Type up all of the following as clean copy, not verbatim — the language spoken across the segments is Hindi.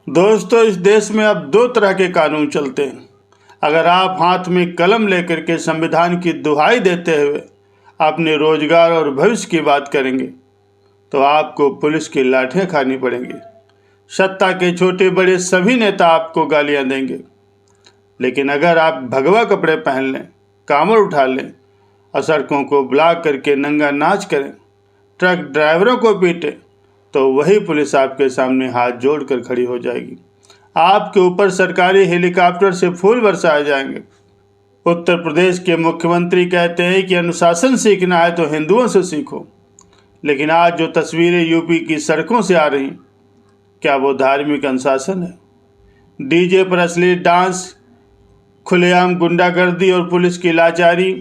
दोस्तों, इस देश में अब दो तरह के कानून चलते हैं। अगर आप हाथ में कलम लेकर के संविधान की दुहाई देते हुए अपने रोजगार और भविष्य की बात करेंगे तो आपको पुलिस की लाठियां खानी पड़ेंगी। सत्ता के छोटे बड़े सभी नेता आपको गालियां देंगे। लेकिन अगर आप भगवा कपड़े पहन लें, कामर उठा लें और सड़कों को ब्लॉक करके नंगा नाच करें, ट्रक ड्राइवरों को पीटे, तो वही पुलिस आपके सामने हाथ जोड़कर खड़ी हो जाएगी। आपके ऊपर सरकारी हेलीकॉप्टर से फूल बरसाए जाएंगे। उत्तर प्रदेश के मुख्यमंत्री कहते हैं कि अनुशासन सीखना है तो हिंदुओं से सीखो। लेकिन आज जो तस्वीरें यूपी की सड़कों से आ रही, क्या वो धार्मिक अनुशासन है? डीजे पर असली डांस, खुलेआम गुंडागर्दी और पुलिस की लाचारी।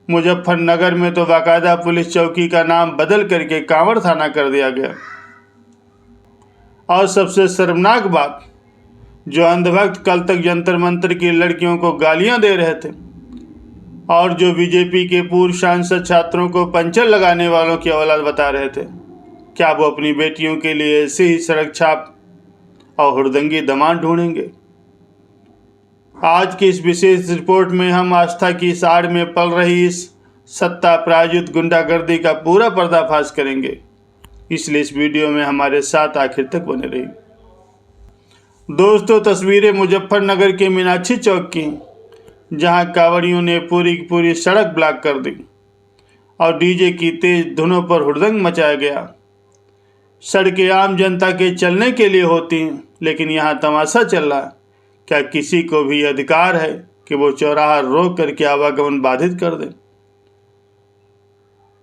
मुजफ्फरनगर में तो बाकायदा पुलिस चौकी का नाम बदल करके कांवड़ थाना कर दिया गया। और सबसे शर्मनाक बात, जो अंधभक्त कल तक जंतर मंतर की लड़कियों को गालियां दे रहे थे और जो बीजेपी के पूर्व सांसद छात्रों को पंचर लगाने वालों की औलाद बता रहे थे, क्या वो अपनी बेटियों के लिए ऐसे ही सड़क छाप और हुड़दंगी दामाद ढूंढेंगे? आज की इस विशेष रिपोर्ट में हम आस्था की साड़ में पल रही इस सत्ता प्रायोजित गुंडागर्दी का पूरा पर्दाफाश करेंगे। इसलिए इस वीडियो में हमारे साथ आखिर तक बने रहिए। दोस्तों, तस्वीरें मुजफ्फरनगर के मीनाक्षी चौक की, जहां कांवड़ियों ने पूरी की पूरी सड़क ब्लॉक कर दी और डीजे की तेज धुनों पर हुड़दंग मचाया गया। सड़कें आम जनता के चलने के लिए होती हैं, लेकिन यहाँ तमाशा चल रहा है। क्या किसी को भी अधिकार है कि वो चौराहा रोक करके आवागमन बाधित कर दे?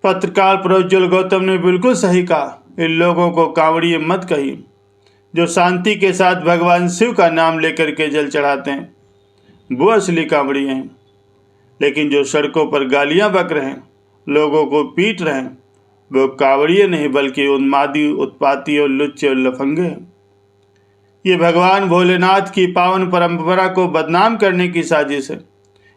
पत्रकार प्रोज्वल गौतम ने बिल्कुल सही कहा। इन लोगों को कांवड़िए मत कहिए, जो शांति के साथ भगवान शिव का नाम लेकर के जल चढ़ाते हैं, वो असली कांवड़िए हैं। लेकिन जो सड़कों पर गालियां बक रहे हैं, लोगों को पीट रहे हैं, वो कांवड़िए नहीं बल्कि उन्मादी, उत्पाती और लुच्चे और लफंगे हैं। ये भगवान भोलेनाथ की पावन परंपरा को बदनाम करने की साजिश है।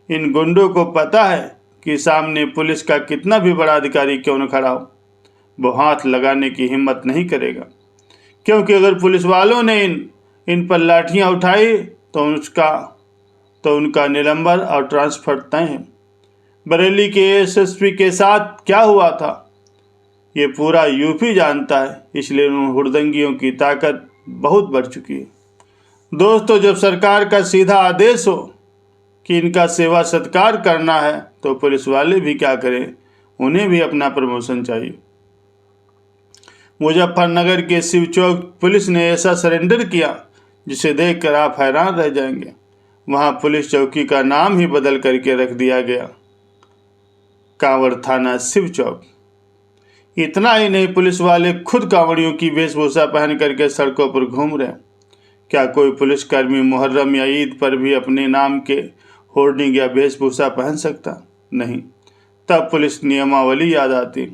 इन गुंडों को पता है कि सामने पुलिस का कितना भी बड़ा अधिकारी क्यों न खड़ा हो, वो हाथ लगाने की हिम्मत नहीं करेगा। क्योंकि अगर पुलिस वालों ने इन पर लाठियां उठाई तो उनका निलंबन और ट्रांसफर तय है। बरेली के एसएसपी के साथ क्या हुआ था, ये पूरा यूपी जानता है। इसलिए उन हुड़दंगियों की ताकत बहुत बढ़ चुकी है। दोस्तों, जब सरकार का सीधा आदेश हो कि इनका सेवा सत्कार करना है, तो पुलिस वाले भी क्या करें, उन्हें भी अपना प्रमोशन चाहिए। मुजफ्फरनगर के शिव चौक पुलिस ने ऐसा सरेंडर किया जिसे देखकर आप हैरान रह जाएंगे। वहां पुलिस चौकी का नाम ही बदल करके रख दिया गया, कांवड़ थाना शिव चौक। इतना ही नहीं, पुलिस वाले खुद कांवड़ियों की वेशभूषा पहन करके सड़कों पर घूम रहे हैं। क्या कोई पुलिसकर्मी मुहर्रम या ईद पर भी अपने नाम के होर्डिंग या वेशभूषा पहन सकता? नहीं। तब पुलिस नियमावली याद आती।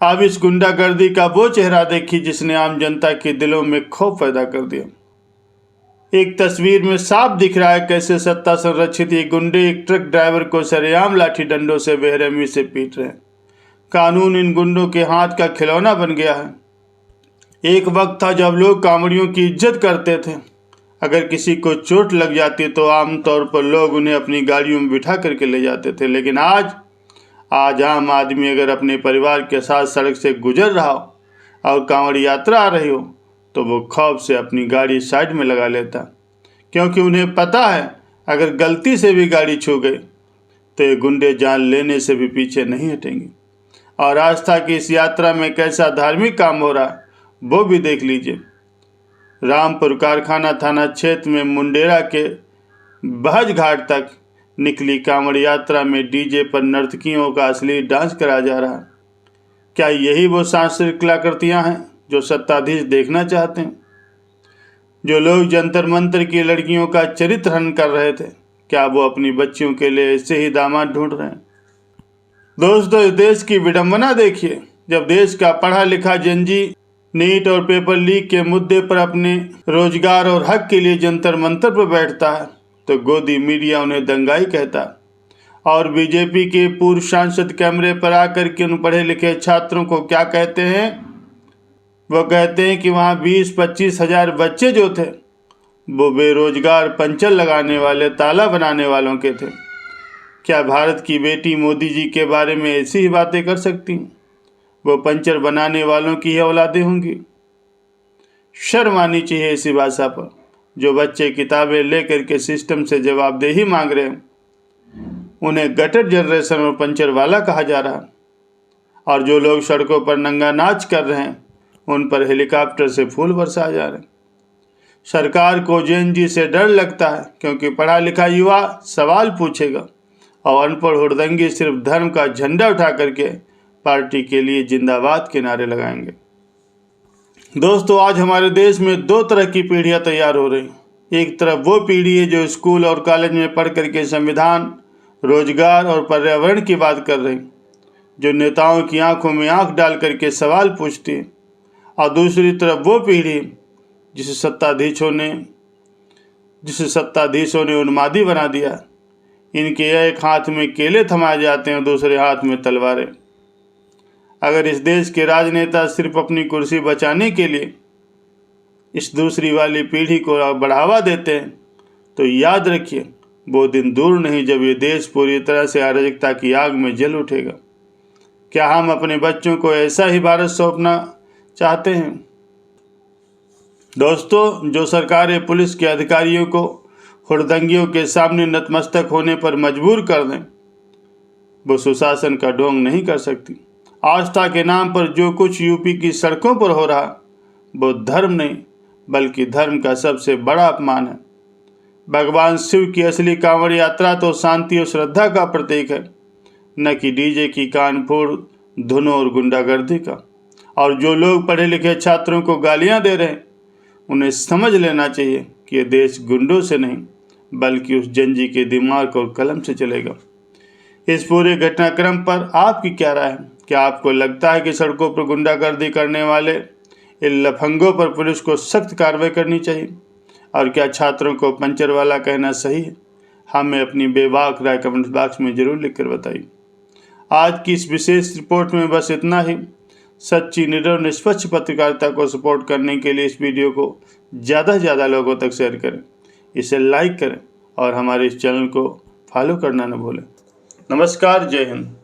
अब इस गुंडागर्दी का वो चेहरा देखिए जिसने आम जनता के दिलों में खौफ पैदा कर दिया। एक तस्वीर में साफ दिख रहा है कैसे सत्ता संरक्षित ये गुंडे एक ट्रक ड्राइवर को सरेआम लाठी डंडों से बेरहमी से पीट रहे हैं। कानून इन गुंडों के हाथ का खिलौना बन गया है। एक वक्त था जब लोग कांवड़ियों की इज्जत करते थे। अगर किसी को चोट लग जाती तो आमतौर पर लोग उन्हें अपनी गाड़ियों में बिठा करके ले जाते थे। लेकिन आज आम आदमी अगर अपने परिवार के साथ सड़क से गुजर रहा हो और कांवड़ी यात्रा आ रही हो, तो वो खौफ से अपनी गाड़ी साइड में लगा लेता, क्योंकि उन्हें पता है अगर गलती से भी गाड़ी छू गई तो ये गुंडे जान लेने से भी पीछे नहीं हटेंगे। और आस्था की इस यात्रा में कैसा धार्मिक काम हो रहा है वो भी देख लीजिए। रामपुर कारखाना थाना क्षेत्र में मुंडेरा के बहज घाट तक निकली कांवड़ यात्रा में डीजे पर नर्तकियों का असली डांस कराया जा रहा है। क्या यही वो सांस्कृतिक कलाकृतियाँ हैं जो सत्ताधीश देखना चाहते हैं? जो लोग जंतर मंतर की लड़कियों का चरित्र हनन कर रहे थे, क्या वो अपनी बच्चियों के लिए ऐसे ही दामाद ढूंढ रहे हैं? दोस्तों, इस देश की विडंबना देखिए। जब देश का पढ़ा लिखा जनजी नीट और पेपर लीक के मुद्दे पर अपने रोजगार और हक के लिए जंतर मंतर पर बैठता है, तो गोदी मीडिया उन्हें दंगाई कहता। और बीजेपी के पूर्व सांसद कैमरे पर आकर के उन पढ़े लिखे छात्रों को क्या कहते हैं? वो कहते हैं कि वहाँ 20-25 हज़ार बच्चे जो थे वो बेरोजगार पंचर लगाने वाले, ताला बनाने वालों के थे। क्या भारत की बेटी मोदी जी के बारे में ऐसी ही बातें कर सकती हैं? वो पंचर बनाने वालों की ही औलादें होंगी। शर्म आनी चाहिए ऐसी भाषा पर। जो बच्चे किताबें लेकर के सिस्टम से जवाबदेही मांग रहे हैं, उन्हें गटर जनरेशन और पंचर वाला कहा जा रहा है। और जो लोग सड़कों पर नंगा नाच कर रहे हैं, उन पर हेलीकॉप्टर से फूल बरसाए जा रहे हैं। सरकार को जेएनजी से डर लगता है, क्योंकि पढ़ा लिखा युवा सवाल पूछेगा और अनपढ़ हुड़दंगी सिर्फ धर्म का झंडा उठा करके पार्टी के लिए जिंदाबाद के नारे लगाएंगे। दोस्तों, आज हमारे देश में दो तरह की पीढ़ियां तैयार हो रही। एक तरफ वो पीढ़ी है जो स्कूल और कॉलेज में पढ़ करके संविधान, रोजगार और पर्यावरण की बात कर रही, जो नेताओं की आंखों में आंख डाल करके सवाल पूछती है। और दूसरी तरफ वो पीढ़ी जिसे सत्ताधीशों ने उन्मादी बना दिया। इनके एक हाथ में केले थमाए जाते हैं, दूसरे हाथ में तलवारें। अगर इस देश के राजनेता सिर्फ अपनी कुर्सी बचाने के लिए इस दूसरी वाली पीढ़ी को बढ़ावा देते हैं, तो याद रखिए वो दिन दूर नहीं जब ये देश पूरी तरह से अराजकता की आग में जल उठेगा। क्या हम अपने बच्चों को ऐसा ही भारत सौंपना चाहते हैं? दोस्तों, जो सरकारें पुलिस के अधिकारियों को हुड़दंगियों के सामने नतमस्तक होने पर मजबूर कर दें, वो सुशासन का ढोंग नहीं कर सकती। आस्था के नाम पर जो कुछ यूपी की सड़कों पर हो रहा, वो धर्म नहीं बल्कि धर्म का सबसे बड़ा अपमान है। भगवान शिव की असली कांवड़ यात्रा तो शांति और श्रद्धा का प्रतीक है, न कि डीजे की कानफोड़ धुनों और गुंडागर्दी का। और जो लोग पढ़े लिखे छात्रों को गालियां दे रहे हैं, उन्हें समझ लेना चाहिए कि यह देश गुंडों से नहीं बल्कि उस जंजी के दिमाग और कलम से चलेगा। इस पूरे घटनाक्रम पर आपकी क्या राय है? क्या आपको लगता है कि सड़कों पर गुंडागर्दी करने वाले इन लफंगों पर पुलिस को सख्त कार्रवाई करनी चाहिए? और क्या छात्रों को पंचर वाला कहना सही है? हमें अपनी बेबाक राय कमेंट बॉक्स में जरूर लिखकर बताइए। आज की इस विशेष रिपोर्ट में बस इतना ही। सच्ची, निडर और निष्पक्ष पत्रकारिता को सपोर्ट करने के लिए इस वीडियो को ज़्यादा से ज़्यादा लोगों तक शेयर करें, इसे लाइक करें और हमारे इस चैनल को फॉलो करना न भूलें। नमस्कार, जय हिंद।